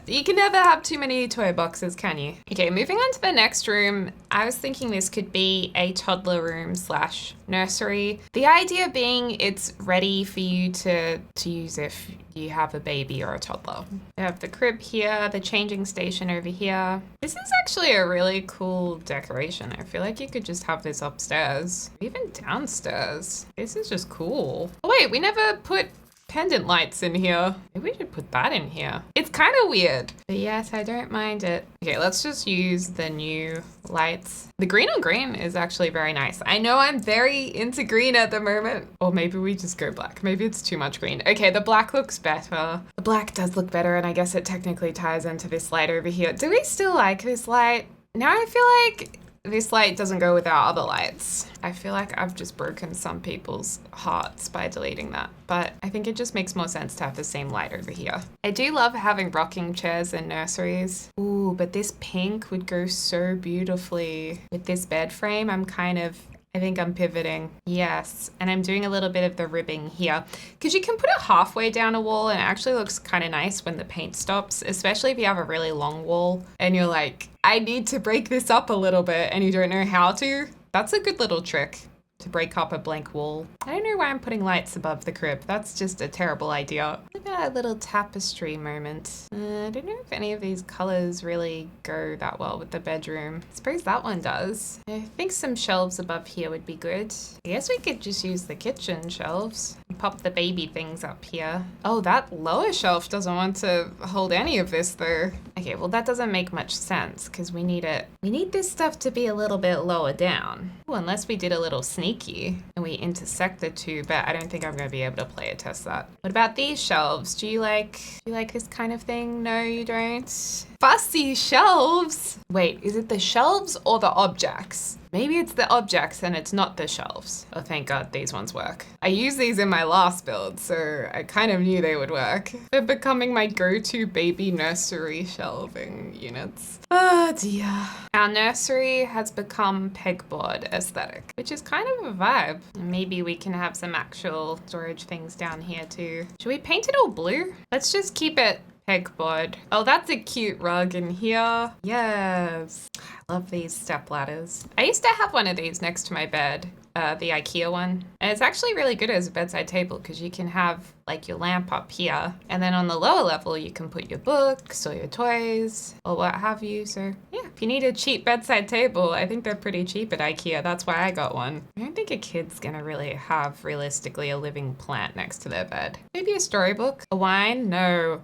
you can never have too many toy boxes, can you? Okay, moving on to the next room. I was thinking this could be a toddler room / nursery. The idea being it's ready for you to use if you have a baby or a toddler. We have the crib here, the changing station over here. This is actually a really cool decoration. I feel like you could just have this upstairs, even downstairs. This is just cool. Oh wait, we never put pendant lights in here. Maybe we should put that in here. It's kind of weird, but yes, I don't mind it. Okay, let's just use the new lights. The green on green is actually very nice. I know I'm very into green at the moment. Or maybe we just go black. Maybe it's too much green. Okay, the black looks better. The black does look better, and I guess it technically ties into this light over here. Do we still like this light? Now I feel like this light doesn't go with our other lights. I feel like I've just broken some people's hearts by deleting that, but I think it just makes more sense to have the same light over here. I do love having rocking chairs in nurseries. Ooh, but this pink would go so beautifully with this bed frame. I think I'm pivoting. Yes, and I'm doing a little bit of the ribbing here because you can put it halfway down a wall and it actually looks kind of nice when the paint stops, especially if you have a really long wall and you're like, I need to break this up a little bit and you don't know how to. That's a good little trick to break up a blank wall. I don't know why I'm putting lights above the crib. That's just a terrible idea. Look at that little tapestry moment. I don't know if any of these colors really go that well with the bedroom. I suppose that one does. I think some shelves above here would be good. I guess we could just use the kitchen shelves and pop the baby things up here. Oh, that lower shelf doesn't want to hold any of this though. Okay, well that doesn't make much sense because we need this stuff to be a little bit lower down. Ooh, unless we did a little sneaky and we intersect the two, but I don't think I'm going to be able to play test that. What about these shelves? Do you like this kind of thing? No, you don't. Fussy shelves. Wait, is it the shelves or the objects? Maybe it's the objects and it's not the shelves. Oh, thank God these ones work. I used these in my last build, so I kind of knew they would work. They're becoming my go-to baby nursery shelving units. Oh dear. Our nursery has become pegboard aesthetic, which is kind of a vibe. Maybe we can have some actual storage things down here too. Should we paint it all blue? Let's just keep it pegboard. Oh, that's a cute rug in here. Yes. I love these step ladders. I used to have one of these next to my bed, the IKEA one. And it's actually really good as a bedside table because you can have like your lamp up here. And then on the lower level, you can put your books or your toys or what have you. So yeah, if you need a cheap bedside table, I think they're pretty cheap at IKEA. That's why I got one. I don't think a kid's gonna really have realistically a living plant next to their bed. Maybe a storybook, a wine? No.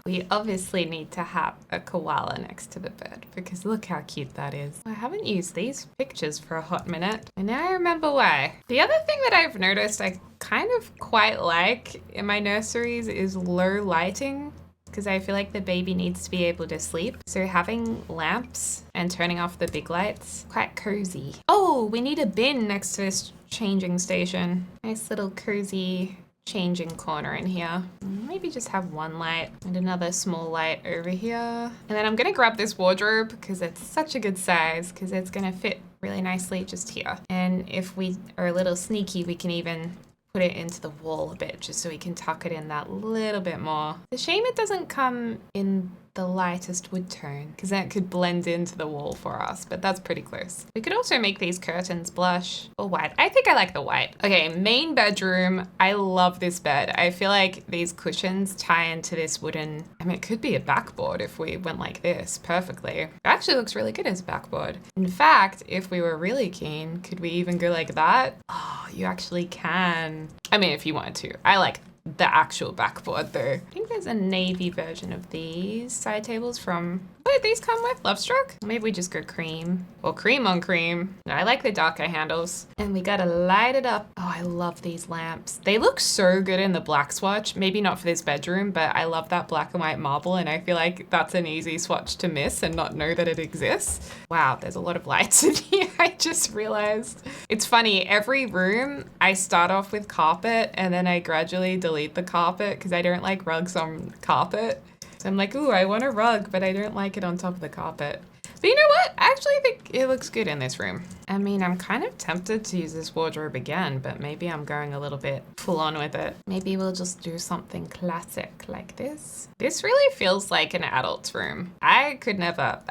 We obviously need to have a koala next to the bed because look how cute that is. I haven't used these pictures for a hot minute and now I remember why. The other thing that I've noticed I kind of quite like in my nurseries is low lighting because I feel like the baby needs to be able to sleep. So having lamps and turning off the big lights, quite cozy. Oh, we need a bin next to this changing station. Nice little cozy changing corner in here. Maybe just have one light and another small light over here. And then I'm gonna grab this wardrobe because it's such a good size because it's gonna fit really nicely just here. And if we are a little sneaky, we can even put it into the wall a bit just so we can tuck it in that little bit more. It's a shame it doesn't come in the lightest wood tone because then it could blend into the wall for us, but that's pretty close. We could also make these curtains blush or white. I think I like the white. Okay, main bedroom. I love this bed. I feel like these cushions tie into this wooden, I mean, it could be a backboard if we went like this perfectly. It actually looks really good as a backboard. In fact, if we were really keen, could we even go like that? Oh, you actually can. I mean, if you wanted to. I like the actual backboard though. I think there's a navy version of these side tables from, what did these come with? Love Stroke? Maybe we just go cream or cream on cream. No, I like the darker handles. And we gotta light it up. Oh, I love these lamps. They look so good in the black swatch. Maybe not for this bedroom, but I love that black and white marble and I feel like that's an easy swatch to miss and not know that it exists. Wow, there's a lot of lights in here. I just realized. It's funny, every room I start off with carpet and then I gradually delete the carpet because I don't like rugs on carpet. So I'm like, ooh, I want a rug, but I don't like it on top of the carpet. But you know what? I actually think it looks good in this room. I mean, I'm kind of tempted to use this wardrobe again, but maybe I'm going a little bit full on with it. Maybe we'll just do something classic like this. This really feels like an adult's room. I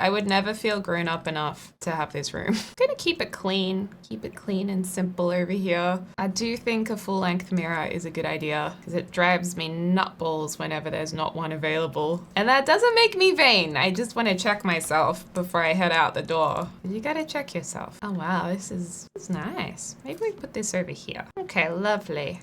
would never feel grown up enough to have this room. I'm gonna keep it clean and simple over here. I do think a full length mirror is a good idea because it drives me nutballs whenever there's not one available. And that doesn't make me vain. I just want to check myself before I head out the door. You gotta check yourself. Oh wow, this is nice. Maybe we put this over here. Okay, lovely.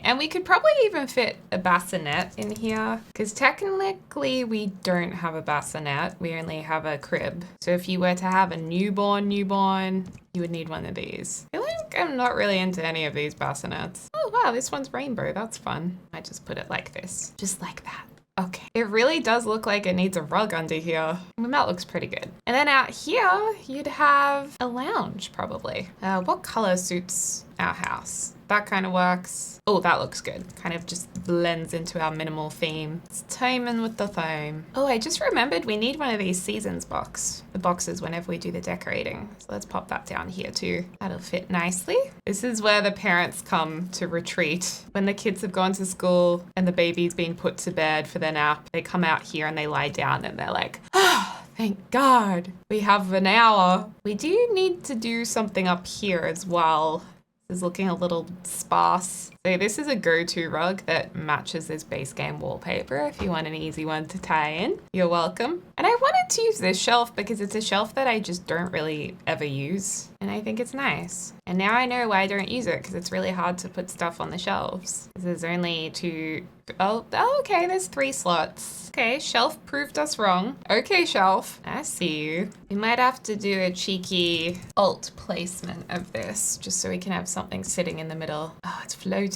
And we could probably even fit a bassinet in here because technically we don't have a bassinet. We only have a crib. So if you were to have a newborn, you would need one of these. I feel like I'm not really into any of these bassinets. Oh wow, this one's rainbow. That's fun. I just put it like this, just like that. Okay, it really does look like it needs a rug under here. I mean, that looks pretty good. And then out here, you'd have a lounge probably. What color suits our house? That kind of works. Oh, that looks good. Kind of just blends into our minimal theme. It's timing with the theme. Oh, I just remembered we need one of these seasons the boxes whenever we do the decorating. So let's pop that down here too. That'll fit nicely. This is where the parents come to retreat. When the kids have gone to school and the baby's been put to bed for their nap, they come out here and they lie down and they're like, ah, thank God we have an hour. We do need to do something up here as well. Is looking a little sparse. So this is a go-to rug that matches this base game wallpaper if you want an easy one to tie in. You're welcome. And I wanted to use this shelf because it's a shelf that I just don't really ever use. And I think it's nice. And now I know why I don't use it because it's really hard to put stuff on the shelves. There's only two, okay, there's 3 slots. Okay, shelf proved us wrong. Okay, shelf, I see you. We might have to do a cheeky alt placement of this just so we can have something sitting in the middle. Oh, it's floating.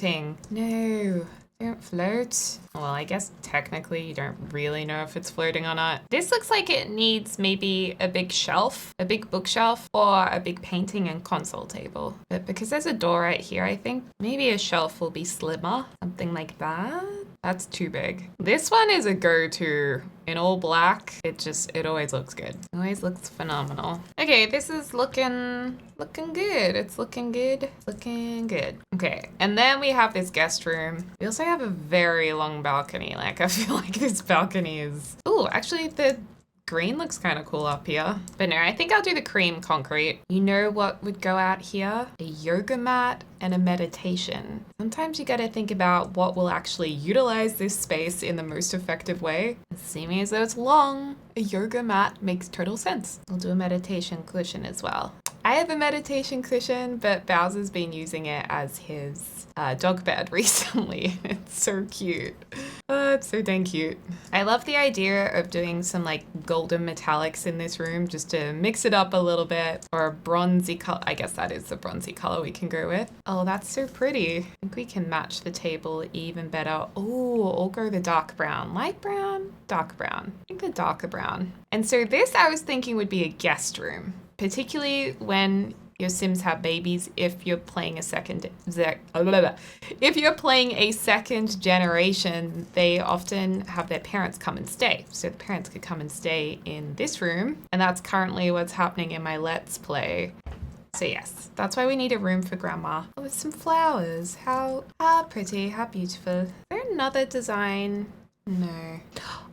No. Don't float. Well, I guess technically you don't really know if it's floating or not. This looks like it needs maybe a big shelf, a big bookshelf, or a big painting and console table. But because there's a door right here, I think maybe a shelf will be slimmer, something like that. That's too big. This one is a go-to. In all black, it always looks good. It always looks phenomenal. Okay, this is looking good. It's looking good. Okay, and then we have this guest room. We also have a very long balcony. Like, I feel like this balcony is... Oh, actually, the green looks kind of cool up here. But no, I think I'll do the cream concrete. You know what would go out here? A yoga mat and a meditation. Sometimes you gotta think about what will actually utilize this space in the most effective way. Seeming as though it's long, a yoga mat makes total sense. We'll do a meditation cushion as well. I have a meditation cushion, but Bowser's been using it as his dog bed recently. It's so cute. Oh, it's so dang cute. I love the idea of doing some like golden metallics in this room just to mix it up a little bit, or a bronzy color. I guess that is the bronzy color we can go with. Oh, that's so pretty. I think we can match the table even better. Oh, I'll go the dark brown. Light brown? Dark brown. I think the darker brown. And so this I was thinking would be a guest room, particularly when your Sims have babies. If you're playing a second generation, they often have their parents come and stay. So the parents could come and stay in this room. And that's currently what's happening in my Let's Play. So yes, that's why we need a room for grandma. Oh, with some flowers. How pretty, how beautiful. Is there another design? No.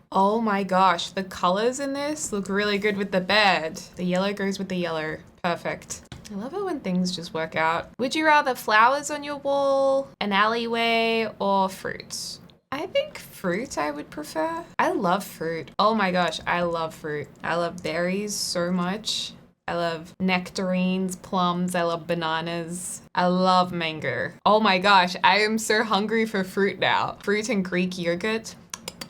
Oh my gosh, the colors in this look really good with the bed. The yellow goes with the yellow. Perfect. I love it when things just work out. Would you rather flowers on your wall, an alleyway, or fruit? I think fruit I would prefer. I love fruit. Oh my gosh, I love fruit. I love berries so much. I love nectarines, plums, I love bananas. I love mango. Oh my gosh, I am so hungry for fruit now. Fruit and Greek yogurt.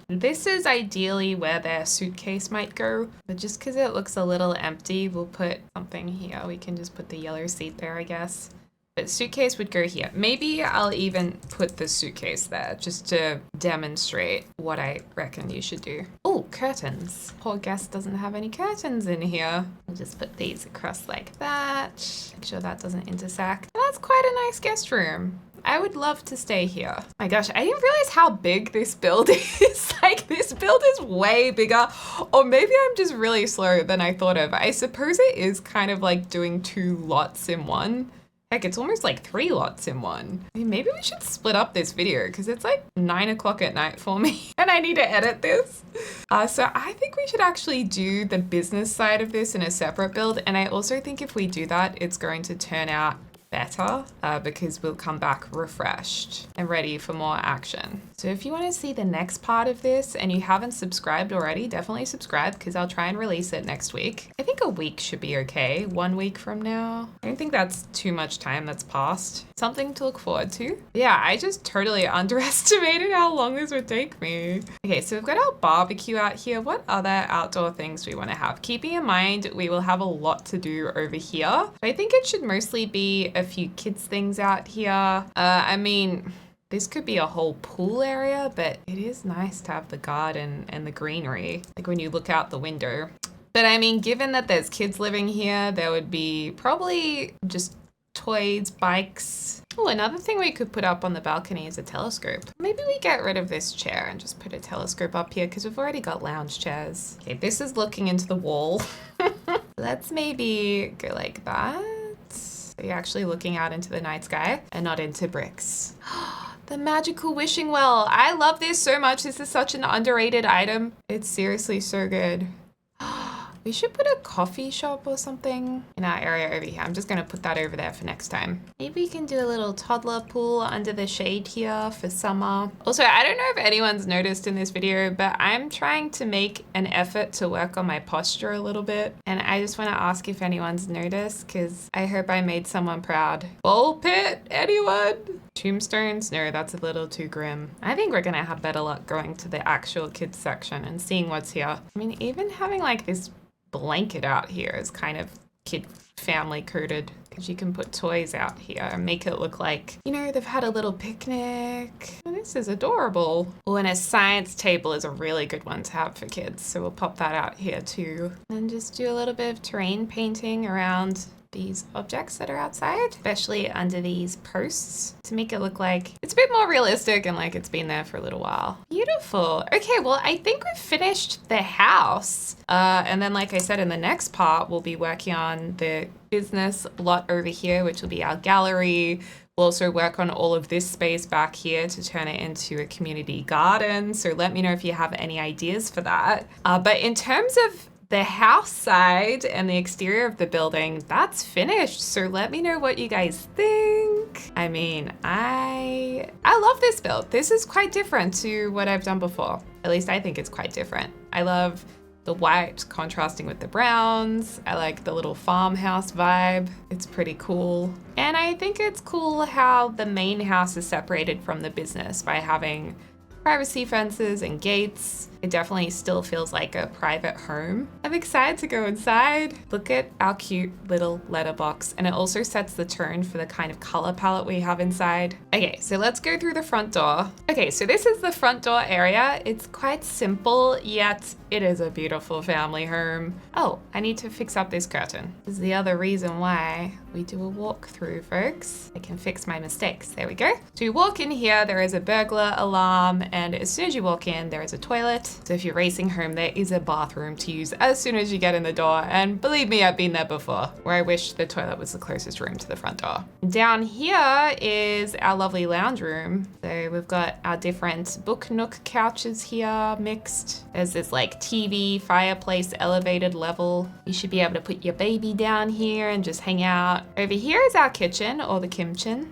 This is ideally where their suitcase might go, but just because it looks a little empty, we'll put something here. We can just put the yellow seat there, I guess. But suitcase would go here. Maybe I'll even put the suitcase there just to demonstrate what I reckon you should do. Oh, curtains. Poor guest doesn't have any curtains in here. I'll just put these across like that. Make sure that doesn't intersect. And that's quite a nice guest room. I would love to stay here. My gosh, I didn't realize how big this build is. Like, this build is way bigger. Or maybe I'm just really slow than I thought of. I suppose it is kind of like doing 2 lots in one. Heck, it's almost like 3 lots in one. I mean, maybe we should split up this video because it's like 9 o'clock at night for me and I need to edit this. So I think we should actually do the business side of this in a separate build. And I also think if we do that, it's going to turn out better because we'll come back refreshed and ready for more action. So if you want to see the next part of this and you haven't subscribed already, definitely subscribe because I'll try and release it next week. I think a week should be okay. 1 week from now. I don't think that's too much time that's passed. Something to look forward to. Yeah, I just totally underestimated how long this would take me. Okay, so we've got our barbecue out here. What other outdoor things do we want to have? Keeping in mind, we will have a lot to do over here. I think it should mostly be a few kids things out here. I mean, this could be a whole pool area, but it is nice to have the garden and the greenery, like when you look out the window. But I mean, given that there's kids living here, there would be probably just toys, bikes. Oh, another thing we could put up on the balcony is a telescope. Maybe we get rid of this chair and just put a telescope up here because we've already got lounge chairs. Okay, this is looking into the wall. Let's maybe go like that. So you're actually looking out into the night sky and not into bricks. The magical wishing well. I love this so much. This is such an underrated item. It's seriously so good. We should put a coffee shop or something in our area over here. I'm just gonna put that over there for next time. Maybe we can do a little toddler pool under the shade here for summer. Also, I don't know if anyone's noticed in this video, but I'm trying to make an effort to work on my posture a little bit. And I just wanna ask if anyone's noticed, because I hope I made someone proud. Ball pit, anyone? Tombstones? No, that's a little too grim. I think we're gonna have better luck going to the actual kids section and seeing what's here. I mean, even having like this blanket out here is kind of kid family coded because you can put toys out here and make it look like, you know, they've had a little picnic. And this is adorable. Oh, and a science table is a really good one to have for kids. So we'll pop that out here too. And just do a little bit of terrain painting around these objects that are outside, especially under these posts to make it look like it's a bit more realistic and like it's been there for a little while. Beautiful. Okay, well, I think we've finished the house. And then, like I said, in the next part, we'll be working on the business lot over here, which will be our gallery. We'll also work on all of this space back here to turn it into a community garden. So let me know if you have any ideas for that. But in terms of the house side and the exterior of the building, that's finished. So let me know what you guys think. I mean, I love this build. This is quite different to what I've done before. At least I think it's quite different. I love the white contrasting with the browns. I like the little farmhouse vibe. It's pretty cool. And I think it's cool how the main house is separated from the business by having privacy fences and gates. It definitely still feels like a private home. I'm excited to go inside. Look at our cute little letterbox, and it also sets the tone for the kind of color palette we have inside. Okay, so let's go through the front door. Okay, so this is the front door area. It's quite simple, yet It is a beautiful family home. Oh, I need to fix up this curtain. This is the other reason why we do a walkthrough, folks. I can fix my mistakes. There we go. So you walk in here, there is a burglar alarm, and as soon as you walk in, there is a toilet. So if you're racing home, there is a bathroom to use as soon as you get in the door. And believe me, I've been there before, where I wish the toilet was the closest room to the front door. Down here is our lovely lounge room. So we've got our different book nook couches here mixed. There's this like TV, fireplace, elevated level. You should be able to put your baby down here and just hang out. Over here is our kitchen, or the kimchen,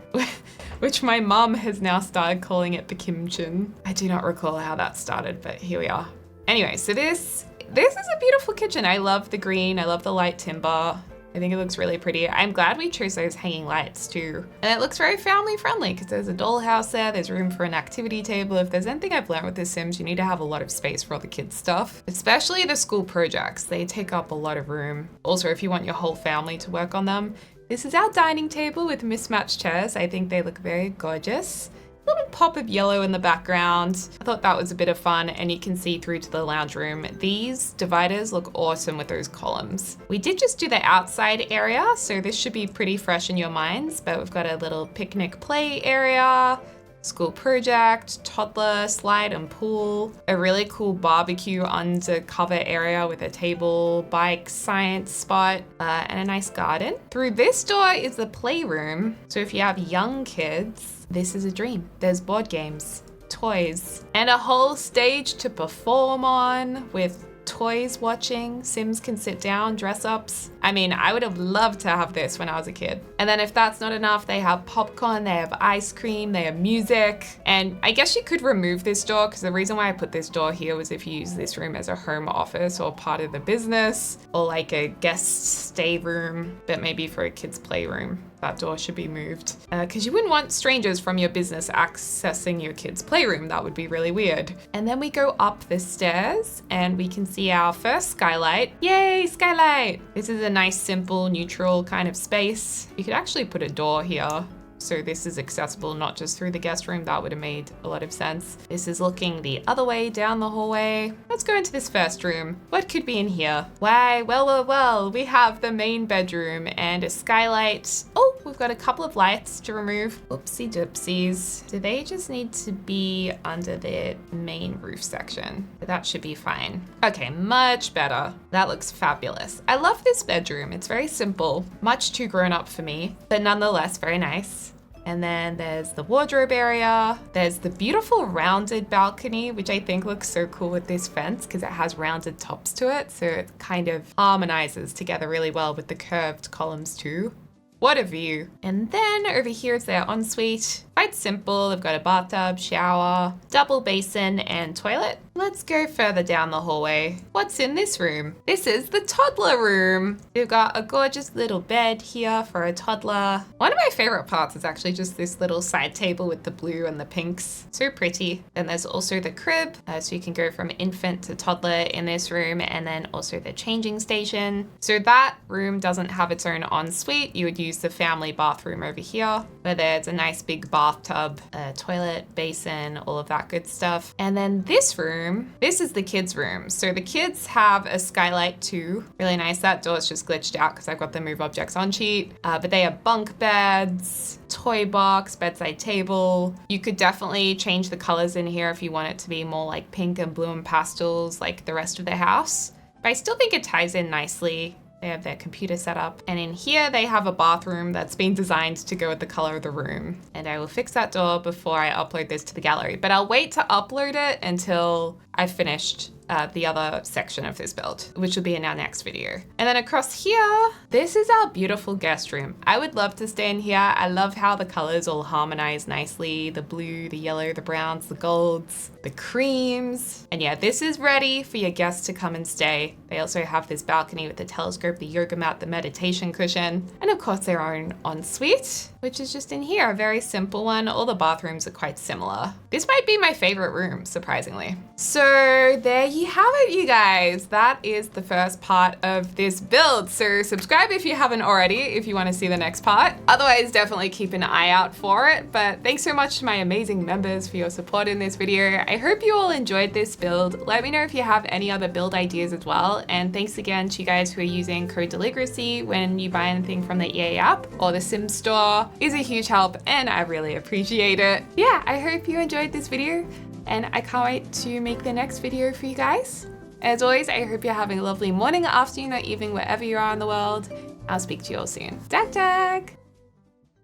which my mum has now started calling it the kimchen. I do not recall how that started, but here we are. Anyway, so this is a beautiful kitchen. I love the green. I love the light timber. I think it looks really pretty. I'm glad we chose those hanging lights too. And it looks very family friendly because there's a dollhouse there. There's room for an activity table. If there's anything I've learned with The Sims, you need to have a lot of space for all the kids' stuff, especially the school projects. They take up a lot of room. Also, if you want your whole family to work on them. This is our dining table with mismatched chairs. I think they look very gorgeous. A little pop of yellow in the background. I thought that was a bit of fun, and you can see through to the lounge room. These dividers look awesome with those columns. We did just do the outside area, so this should be pretty fresh in your minds, but we've got a little picnic play area, school project, toddler slide and pool, a really cool barbecue undercover area with a table, bike, science spot, and a nice garden. Through this door is the playroom. So if you have young kids, this is a dream. There's board games, toys, and a whole stage to perform on with toys watching. Sims can sit down, dress ups. I mean, I would have loved to have this when I was a kid. And then if that's not enough, they have popcorn, they have ice cream, they have music. And I guess you could remove this door, because the reason why I put this door here was if you use this room as a home office or part of the business, or like a guest stay room, but maybe for a kid's playroom. That door should be moved, because you wouldn't want strangers from your business accessing your kid's playroom. That would be really weird. And then we go up the stairs and we can see our first skylight. Yay, skylight! This is a nice, simple, neutral kind of space. You could actually put a door here, so this is accessible not just through the guest room. That would have made a lot of sense. This is looking the other way down the hallway. Let's go into this first room. What could be in here? Why, well, we have the main bedroom and a skylight. Oh, we've got a couple of lights to remove. Oopsie doopsies. Do they just need to be under the main roof section? But that should be fine. Okay, much better. That looks fabulous. I love this bedroom. It's very simple, much too grown up for me, but nonetheless very nice. And then there's the wardrobe area. There's the beautiful rounded balcony, which I think looks so cool with this fence because it has rounded tops to it. So it kind of harmonizes together really well with the curved columns too. What a view. And then over here is their ensuite. Quite simple. They've got a bathtub, shower, double basin, and toilet. Let's go further down the hallway. What's in this room? This is the toddler room. We've got a gorgeous little bed here for a toddler. One of my favorite parts is actually just this little side table with the blue and the pinks. So pretty. Then there's also the crib, so you can go from infant to toddler in this room, and then also the changing station. So that room doesn't have its own ensuite. You would use the family bathroom over here, where there's a nice big bathtub, a toilet, basin, all of that good stuff. And then this room, this is the kids' room. So the kids have a skylight too. Really nice. That door's just glitched out because I've got the move objects on sheet. But they have bunk beds, toy box, bedside table. You could definitely change the colors in here if you want it to be more like pink and blue and pastels like the rest of the house. But I still think it ties in nicely. They have their computer set up. And in here, they have a bathroom that's been designed to go with the color of the room. And I will fix that door before I upload this to the gallery. But I'll wait to upload it until I've finished the other section of this build, which will be in our next video. And then across here, this is our beautiful guest room. I would love to stay in here. I love how the colors all harmonize nicely. The blue, the yellow, the browns, the golds, the creams. And yeah, this is ready for your guests to come and stay. They also have this balcony with the telescope, the yoga mat, the meditation cushion, and of course their own ensuite. which is just in here, a very simple one. All the bathrooms are quite similar. This might be my favorite room, surprisingly. So there you have it, you guys. That is the first part of this build. So subscribe if you haven't already, if you want to see the next part. Otherwise, definitely keep an eye out for it. But thanks so much to my amazing members for your support in this video. I hope you all enjoyed this build. Let me know if you have any other build ideas as well. And thanks again to you guys who are using code Deligracy when you buy anything from the EA app or the Sims store. Is a huge help and I really appreciate it. Yeah, I hope you enjoyed this video and I can't wait to make the next video for you guys. As always, I hope you're having a lovely morning, afternoon, or evening, wherever you are in the world. I'll speak to you all soon. Dag dag!